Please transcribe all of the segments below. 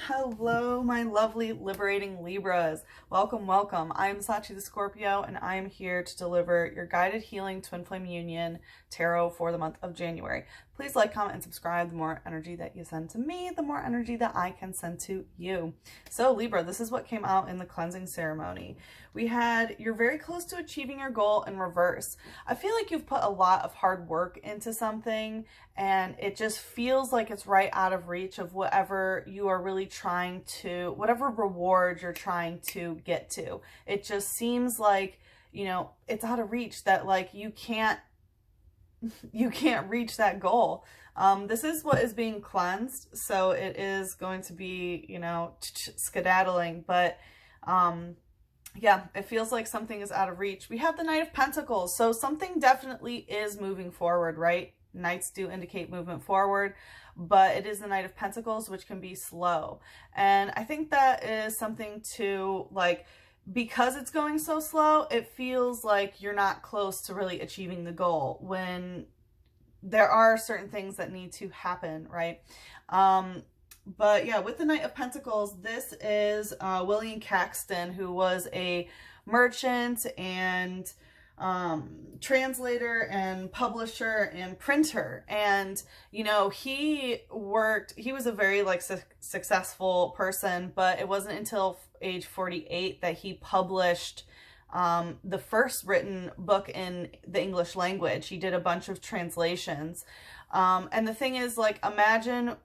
Hello, my lovely liberating Libras. Welcome, welcome. I'm Sachi the Scorpio, and I am here to deliver your guided healing twin flame union tarot for the month of January. Please like, comment, and subscribe. The more energy that you send to me, the more energy that I can send to you. So Libra, this is what came out in the cleansing ceremony. We had, you're very close to achieving your goal in reverse. I feel like you've put a lot of hard work into something, and it just feels like it's right out of reach of whatever you are really trying to, whatever reward you're trying to get to. It just seems like, you know, it's out of reach, that like you can't reach that goal. This is what is being cleansed, so it is going to be, you know, skedaddling, but yeah, it feels like something is out of reach. We have the Knight of Pentacles, so something definitely is moving forward, right? Knights do indicate movement forward, but it is the Knight of Pentacles, which can be slow. And I think that is something to, like, because it's going so slow, it feels like you're not close to really achieving the goal when there are certain things that need to happen, right? But yeah, with the Knight of Pentacles, this is William Caxton, who was a merchant and translator and publisher and printer. And, you know, he was a very like successful person, but it wasn't until age 48 that he published the first written book in the English language. He did a bunch of translations. And the thing is, like, imagine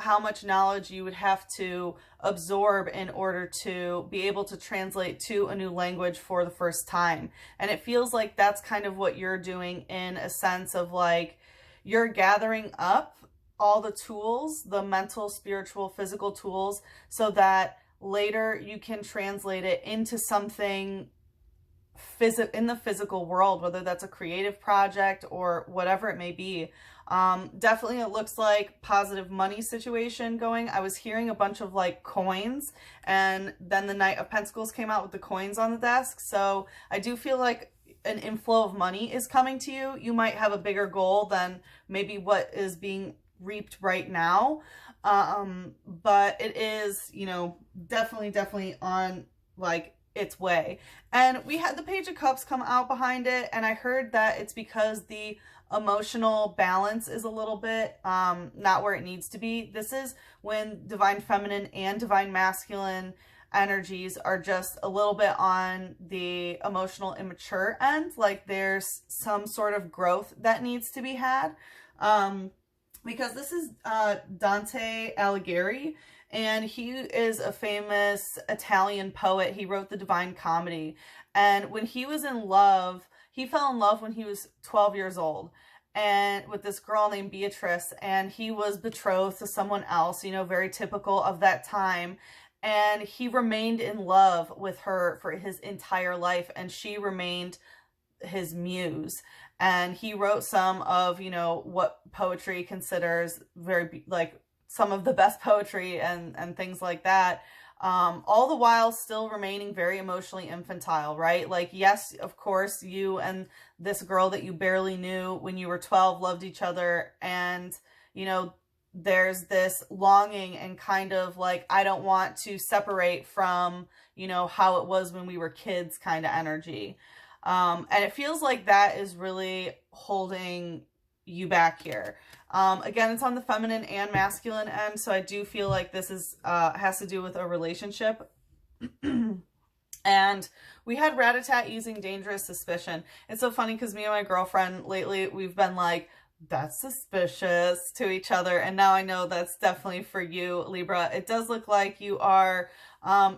how much knowledge you would have to absorb in order to be able to translate to a new language for the first time. And it feels like that's kind of what you're doing, in a sense of like, you're gathering up all the tools, the mental, spiritual, physical tools, so that later you can translate it into something in the physical world, whether that's a creative project or whatever it may be. Definitely it looks like positive money situation going. I was hearing a bunch of like coins, and then the Knight of Pentacles came out with the coins on the desk. So I do feel like an inflow of money is coming to you. You might have a bigger goal than maybe what is being reaped right now. But it is, you know, definitely on like its way. And we had the Page of Cups come out behind it, and I heard that it's because the emotional balance is a little bit not where it needs to be. This is when divine feminine and divine masculine energies are just a little bit on the emotional immature end. Like there's some sort of growth that needs to be had, because this is Dante Alighieri, and he is a famous Italian poet. He wrote the Divine Comedy, and when he was in love, he fell in love when he was 12 years old, and with this girl named Beatrice, and he was betrothed to someone else, you know, very typical of that time. And he remained in love with her for his entire life, and she remained his muse. And he wrote some of, you know, what poetry considers very, like, some of the best poetry and things like that. All the while still remaining very emotionally infantile, right? Like, yes, of course, you and this girl that you barely knew when you were 12 loved each other. And, you know, there's this longing and kind of like, I don't want to separate from, you know, how it was when we were kids kind of energy. And it feels like that is really holding you back here. Again, it's on the feminine and masculine end, so I do feel like this is has to do with a relationship. And we had Rat-a-tat using dangerous suspicion. It's so funny because me and my girlfriend lately, we've been like, that's suspicious to each other, and now I know that's definitely for you, Libra. It does look like you are,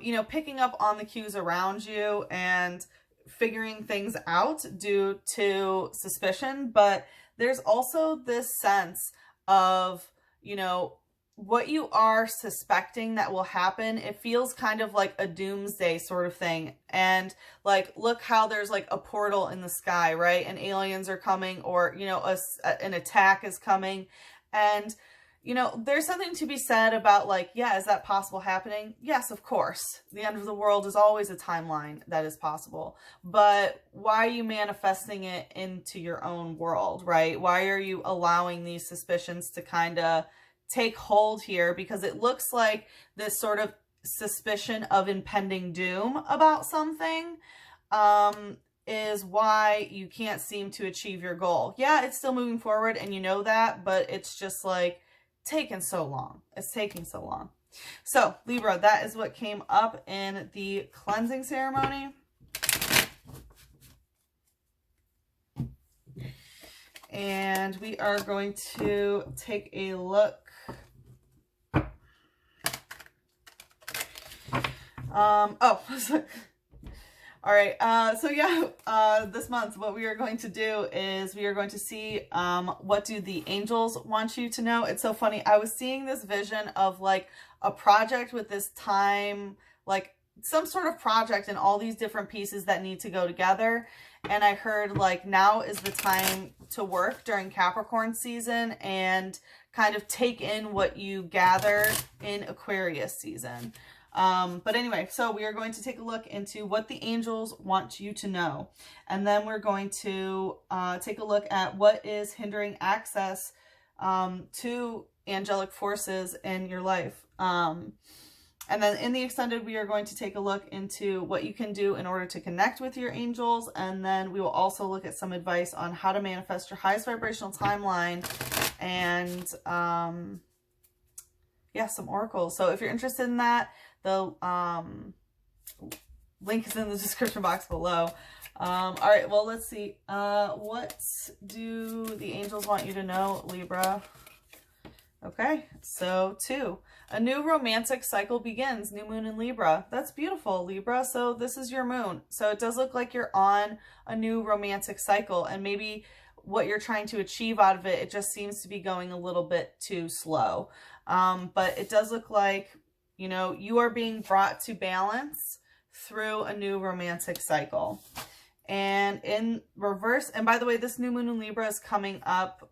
you know, picking up on the cues around you and figuring things out due to suspicion, but there's also this sense of, you know, what you are suspecting that will happen. It feels kind of like a doomsday sort of thing. And like, look how there's like a portal in the sky, right? And aliens are coming, or, you know, an attack is coming. And, you know, there's something to be said about like, yeah, is that possible happening? Yes, of course. The end of the world is always a timeline that is possible. But why are you manifesting it into your own world, right? Why are you allowing these suspicions to kind of take hold here, because it looks like this sort of suspicion of impending doom about something is why you can't seem to achieve your goal. Yeah, it's still moving forward and you know that, but it's just like taking so long. It's taking so long. So Libra, that is what came up in the cleansing ceremony. And we are going to take a look. All right. So yeah, this month, what we are going to do is we are going to see, what do the angels want you to know? It's so funny. I was seeing this vision of like a project with this time, like some sort of project and all these different pieces that need to go together. And I heard like now is the time to work during Capricorn season and kind of take in what you gather in Aquarius season. But anyway, so we are going to take a look into what the angels want you to know. And then we're going to take a look at what is hindering access to angelic forces in your life. And then in the extended, we are going to take a look into what you can do in order to connect with your angels. And then we will also look at some advice on how to manifest your highest vibrational timeline and, yeah, some oracles. So if you're interested in that, the link is in the description box below. All right, well, let's see. What do the angels want you to know, Libra? Okay, so 2. A new romantic cycle begins. New moon in Libra. That's beautiful, Libra. So this is your moon. So it does look like you're on a new romantic cycle. And maybe what you're trying to achieve out of it, it just seems to be going a little bit too slow. But it does look like, you know, you are being brought to balance through a new romantic cycle. And in reverse, and by the way, this new moon in Libra is coming up,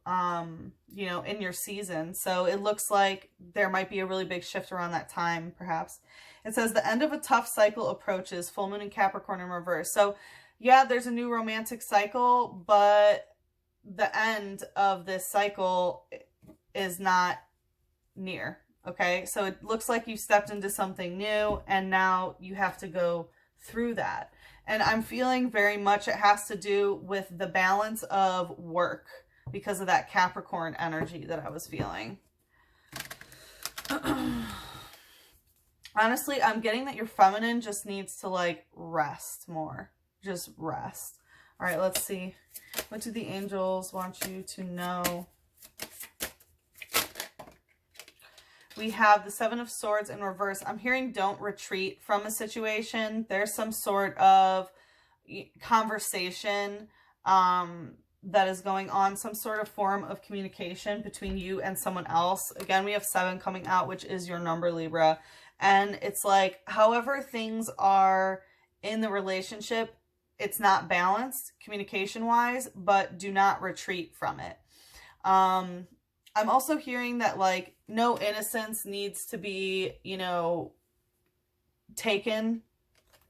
you know, in your season. So it looks like there might be a really big shift around that time, perhaps. It says the end of a tough cycle approaches, full moon in Capricorn in reverse. So yeah, there's a new romantic cycle, but the end of this cycle is not near. Okay. So it looks like you stepped into something new and now you have to go through that. And I'm feeling very much it has to do with the balance of work because of that Capricorn energy that I was feeling. Honestly, I'm getting that your feminine just needs to like rest more. Just rest. All right, let's see. What do the angels want you to know? We have the 7 of Swords in reverse. I'm hearing don't retreat from a situation. There's some sort of conversation that is going on, some sort of form of communication between you and someone else. Again, we have 7 coming out, which is your number, Libra. And it's like, however things are in the relationship, it's not balanced communication-wise, but do not retreat from it. I'm also hearing that, like, no innocence needs to be, you know, taken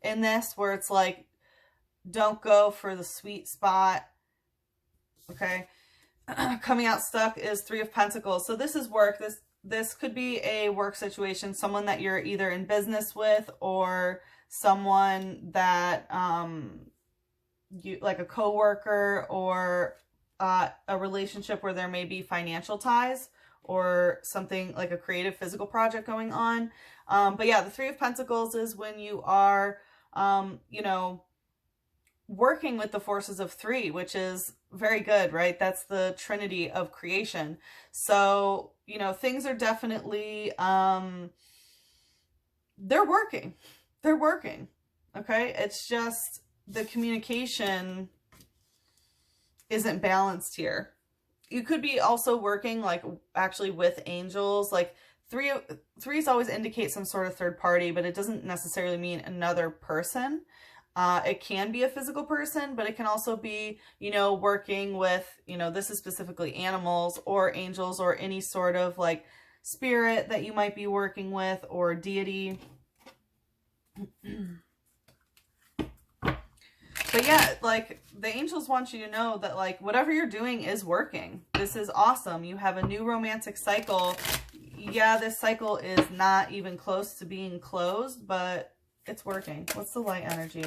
in this, where it's like, don't go for the sweet spot. Okay. Coming out stuck is 3 of Pentacles. So this is work. This could be a work situation, someone that you're either in business with or someone that, you like a coworker or a relationship where there may be financial ties or something like a creative physical project going on. But yeah, the 3 of Pentacles is when you are, you know, working with the forces of 3, which is very good, right? That's the trinity of creation. So, you know, things are definitely, they're working. They're working. Okay. It's just the communication isn't balanced here. You could be also working like actually with angels. Like threes always indicate some sort of third party, but it doesn't necessarily mean another person. It can be a physical person, but it can also be, you know, working with, you know, this is specifically animals or angels or any sort of like spirit that you might be working with or deity. But yeah, like the angels want you to know that like whatever you're doing is working. This is awesome. You have a new romantic cycle. yeah, this cycle is not even close to being closed, but it's working. What's the light energy?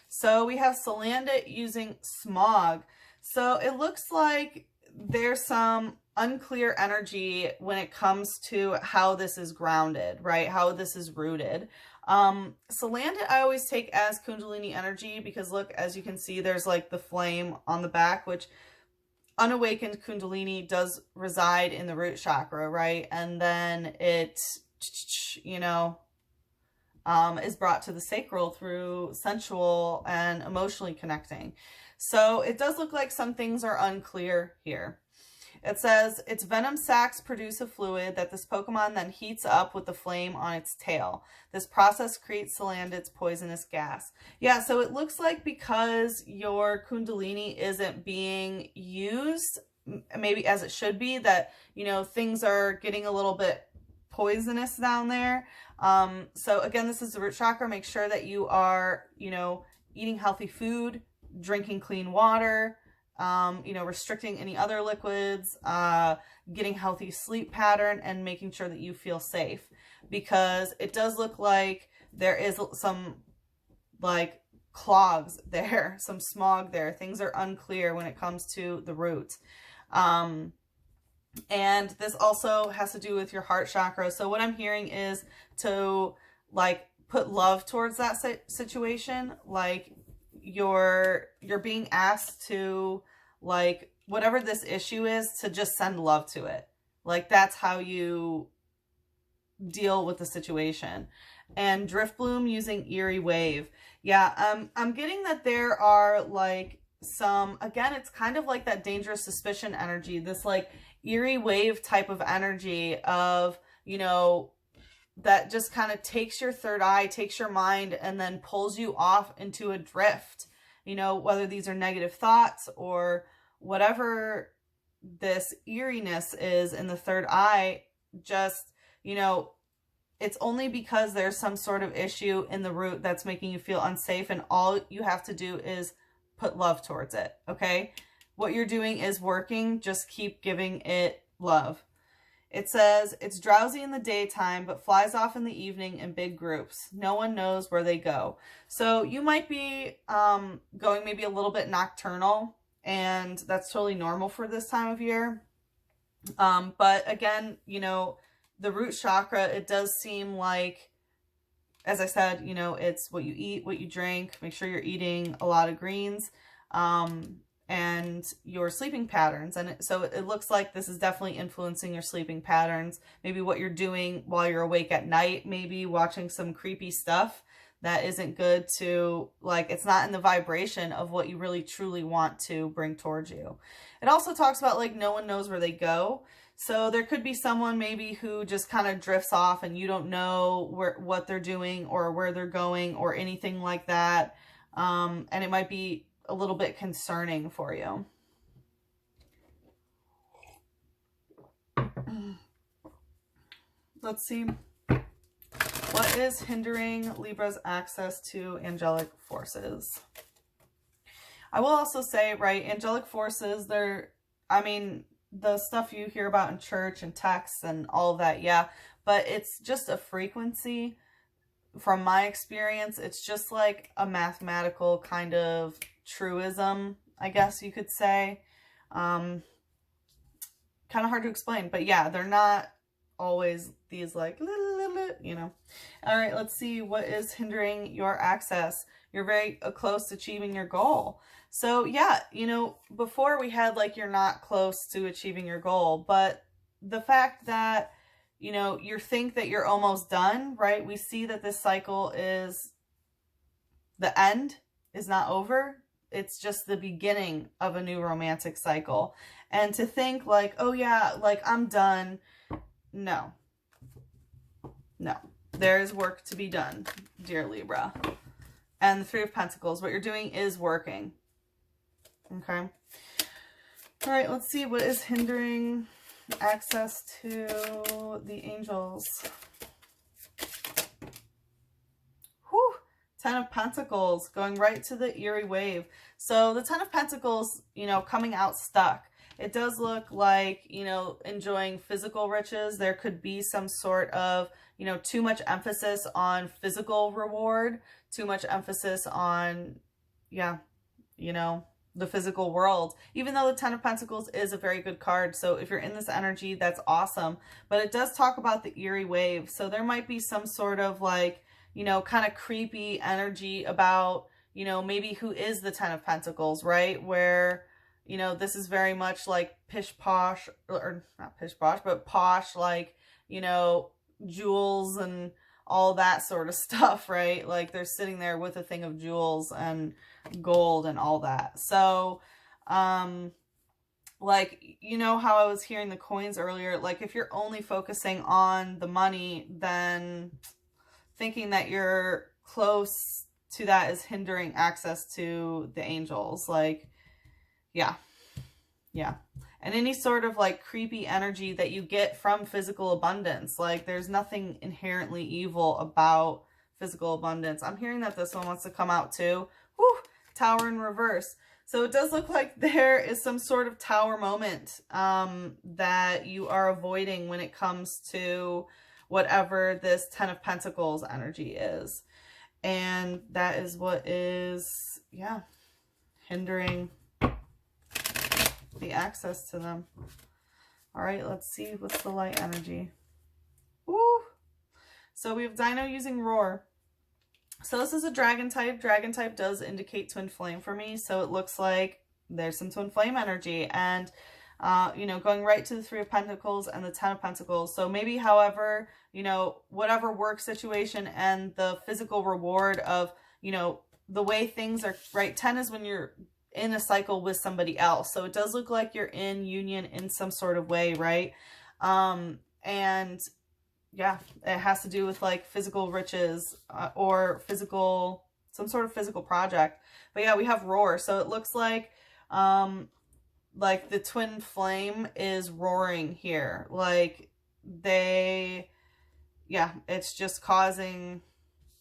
So we have Salandit using smog. So it looks like there's some unclear energy when it comes to how this is grounded, right? How this is rooted. Salandit I always take as Kundalini energy because look, as you can see, there's like the flame on the back, which unawakened Kundalini does reside in the root chakra, right? And then it, you know, is brought to the sacral through sensual and emotionally connecting. So it does look like some things are unclear here. It says, its venom sacs produce a fluid that this Pokemon then heats up with the flame on its tail. This process creates Salandit's poisonous gas. Yeah, so it looks like because your Kundalini isn't being used, maybe as it should be, that, you know, things are getting a little bit poisonous down there. So again, this is the root chakra. Make sure that you are, you know, eating healthy food, drinking clean water, you know, restricting any other liquids, getting healthy sleep pattern, and making sure that you feel safe, because it does look like there is some like clogs there, some smog there. Things are unclear when it comes to the roots. And this also has to do with your heart chakra. So what I'm hearing is to like put love towards that situation. Like you're being asked to, like, whatever this issue is, to just send love to it. Like that's how you deal with the situation. And Driftbloom using Eerie Wave. Yeah, I'm getting that there are like some, again, it's kind of like that dangerous suspicion energy, this like Eerie Wave type of energy of, you know, that just kind of takes your third eye, takes your mind, and then pulls you off into a drift. You know, whether these are negative thoughts or whatever this eeriness is in the third eye, just, you know, it's only because there's some sort of issue in the root that's making you feel unsafe, and all you have to do is put love towards it, okay? What you're doing is working. Just keep giving it love. It says, it's drowsy in the daytime, but flies off in the evening in big groups. No one knows where they go. So you might be going maybe a little bit nocturnal, and that's totally normal for this time of year. But again, you know, the root chakra, it does seem like, as I said, you know, it's what you eat, what you drink. Make sure you're eating a lot of greens. And your sleeping patterns. And so it looks like this is definitely influencing your sleeping patterns. Maybe what you're doing while you're awake at night, maybe watching some creepy stuff that isn't good to, like, it's not in the vibration of what you really truly want to bring towards you. It also talks about like no one knows where they go. So there could be someone maybe who just kind of drifts off and you don't know what they're doing or where they're going or anything like that. And it might be a little bit concerning for you. Let's see. What is hindering Libra's access to angelic forces? I will also say, right, angelic forces, they're, I mean, the stuff you hear about in church and texts and all of that, yeah, but it's just a frequency. From my experience, it's just like a mathematical kind of truism, I guess you could say. Kind of hard to explain, but yeah, they're not always these like, you know. All right, let's see. What is hindering your access? You're very close to achieving your goal. So yeah, you know, before we had like, you're not close to achieving your goal, but the fact that, you know, you think that you're almost done, right? We see that this cycle is, the end is not over. It's just the beginning of a new romantic cycle. And to think like, oh yeah, like I'm done. No. No. There's work to be done, dear Libra. And the Three of Pentacles, what you're doing is working. Okay. All right, let's see. What is hindering access to the angels? Whew. 10 of Pentacles, going right to the Eerie Wave. So the 10 of Pentacles, you know, coming out stuck. it does look like, you know, enjoying physical riches. There could be some sort of, you know, too much emphasis on physical reward, too much emphasis on, yeah, you know, the physical world, even though the Ten of Pentacles is a very good card. So if you're in this energy, that's awesome. But it does talk about the eerie wave. So there might be some sort of like, you know, kind of creepy energy about, you know, maybe who is the Ten of Pentacles, right? Where, you know, this is very much like pish posh, or not pish posh, but posh, like, you know, jewels and all that sort of stuff, right? Like they're sitting there with a thing of jewels and gold and all that. So, like, you know how I was hearing the coins earlier, like if you're only focusing on the money, then thinking that you're close to that is hindering access to the angels. Like, yeah. And any sort of like creepy energy that you get from physical abundance. Like there's nothing inherently evil about physical abundance. I'm hearing that this one wants to come out too. Whew, Tower in reverse. So it does look like there is some sort of tower moment that you are avoiding when it comes to whatever this Ten of Pentacles energy is. And that is what is, yeah, hindering the access to them. All right, let's see what's the light energy. Woo! So we have Dino using Roar. So this is a dragon type. Dragon type does indicate twin flame for me. So it looks like there's some twin flame energy. And, you know, going right to the Three of Pentacles and the Ten of Pentacles. So maybe, however, you know, whatever work situation and the physical reward of, you know, the way things are, right? 10 is when you're in a cycle with somebody else. So it does look like you're in union in some sort of way, right? And yeah, it has to do with like physical riches or physical, some sort of physical project. But yeah, we have Roar. So it looks like the twin flame is roaring here. Like they, yeah, it's just causing,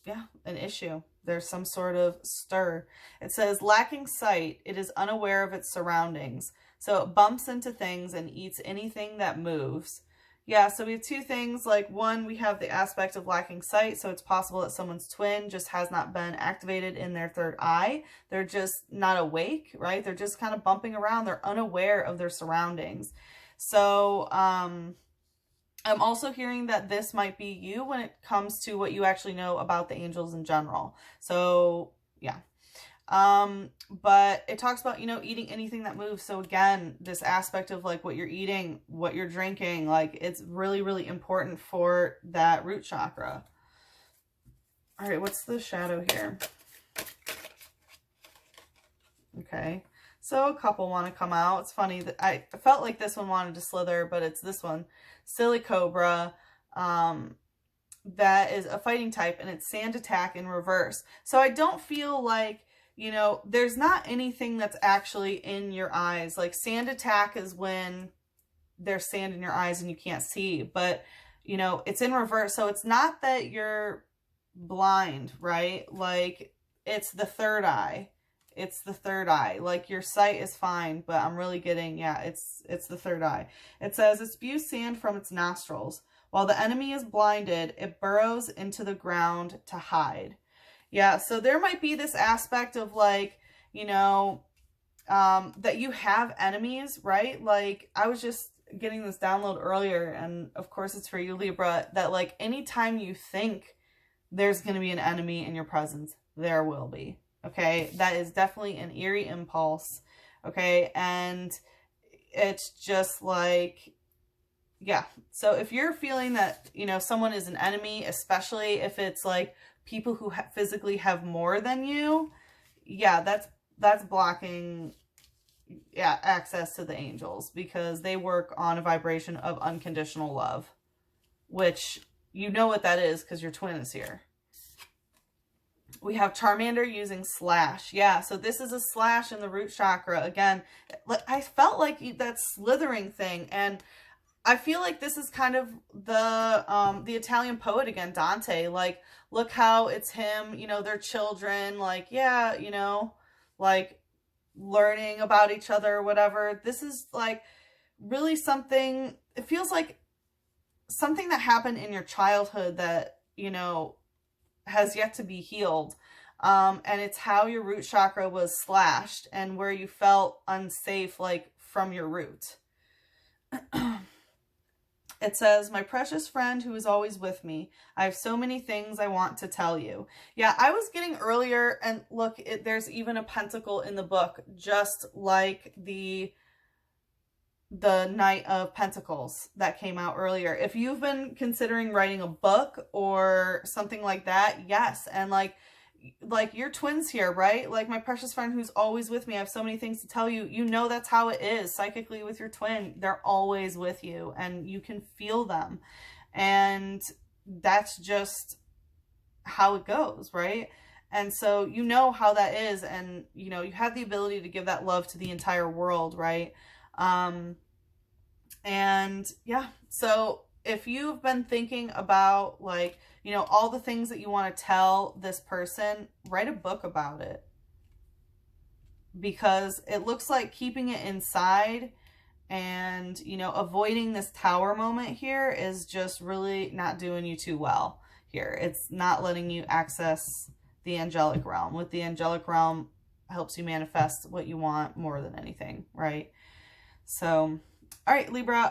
yeah, an issue. There's some sort of stir. It says, lacking sight, it is unaware of its surroundings. So it bumps into things and eats anything that moves. Yeah, so we have two things. Like one, we have the aspect of lacking sight. So it's possible that someone's twin just has not been activated in their third eye. They're just not awake, right? They're just kind of bumping around. They're unaware of their surroundings. So, I'm also hearing that this might be you when it comes to what you actually know about the angels in general. So, yeah. But it talks about, you know, eating anything that moves. So again, this aspect of like what you're eating, what you're drinking, like it's really, really important for that root chakra. All right, what's the shadow here? Okay. So a couple want to come out. It's funny that I felt like this one wanted to slither, but it's this one. Silly Cobra. That is a fighting type, and it's sand attack in reverse. So I don't feel like, you know, there's not anything that's actually in your eyes. Like sand attack is when there's sand in your eyes and you can't see. But, you know, it's in reverse. So it's not that you're blind, right? Like it's the third eye. It's the third eye. Like your sight is fine, but I'm really getting, yeah, it's the third eye. It says it spews sand from its nostrils. While the enemy is blinded, it burrows into the ground to hide. Yeah, so there might be this aspect of like, you know, that you have enemies, right? Like I was just getting this download earlier, and of course it's for you, Libra, that like anytime you think there's going to be an enemy in your presence, there will be. Okay, that is definitely an eerie impulse. Okay, and it's just like, yeah. So if you're feeling that, you know, someone is an enemy, especially if it's like people who physically have more than you, yeah, that's blocking, yeah, access to the angels, because they work on a vibration of unconditional love, which you know what that is because your twin is here. We have Charmander using slash. Yeah, so this is a slash in the root chakra. Again, I felt like that slithering thing, and I feel like this is kind of the Italian poet again, Dante. Like, look how it's him, you know, their children, like, yeah, you know, like learning about each other or whatever. This is like really something, it feels like something that happened in your childhood that, you know, has yet to be healed. And it's how your root chakra was slashed and where you felt unsafe, like from your root. It says, my precious friend who is always with me, I have so many things I want to tell you. Yeah, I was getting earlier, and look, there's even a pentacle in the book, just like the Knight of Pentacles that came out earlier. If you've been considering writing a book or something like that, yes. And like you're twins here, right? Like my precious friend who's always with me. I have so many things to tell you. You know, that's how it is psychically with your twin. They're always with you and you can feel them. And that's just how it goes, right? And so you know how that is. And, you know, you have the ability to give that love to the entire world, right? And yeah, so if you've been thinking about like, you know, all the things that you want to tell this person, write a book about it. Because it looks like keeping it inside and, you know, avoiding this tower moment here is just really not doing you too well here. It's not letting you access the angelic realm. With the angelic realm, helps you manifest what you want more than anything, right? So, all right, Libra,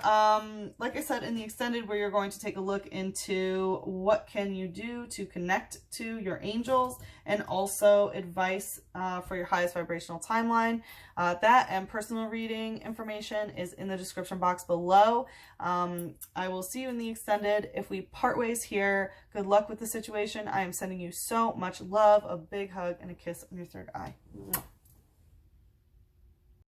like I said, in the extended, where you're going to take a look into what can you do to connect to your angels and also advice for your highest vibrational timeline. That and personal reading information is in the description box below. I will see you in the extended. If we part ways here, good luck with the situation. I am sending you so much love, a big hug, and a kiss on your third eye.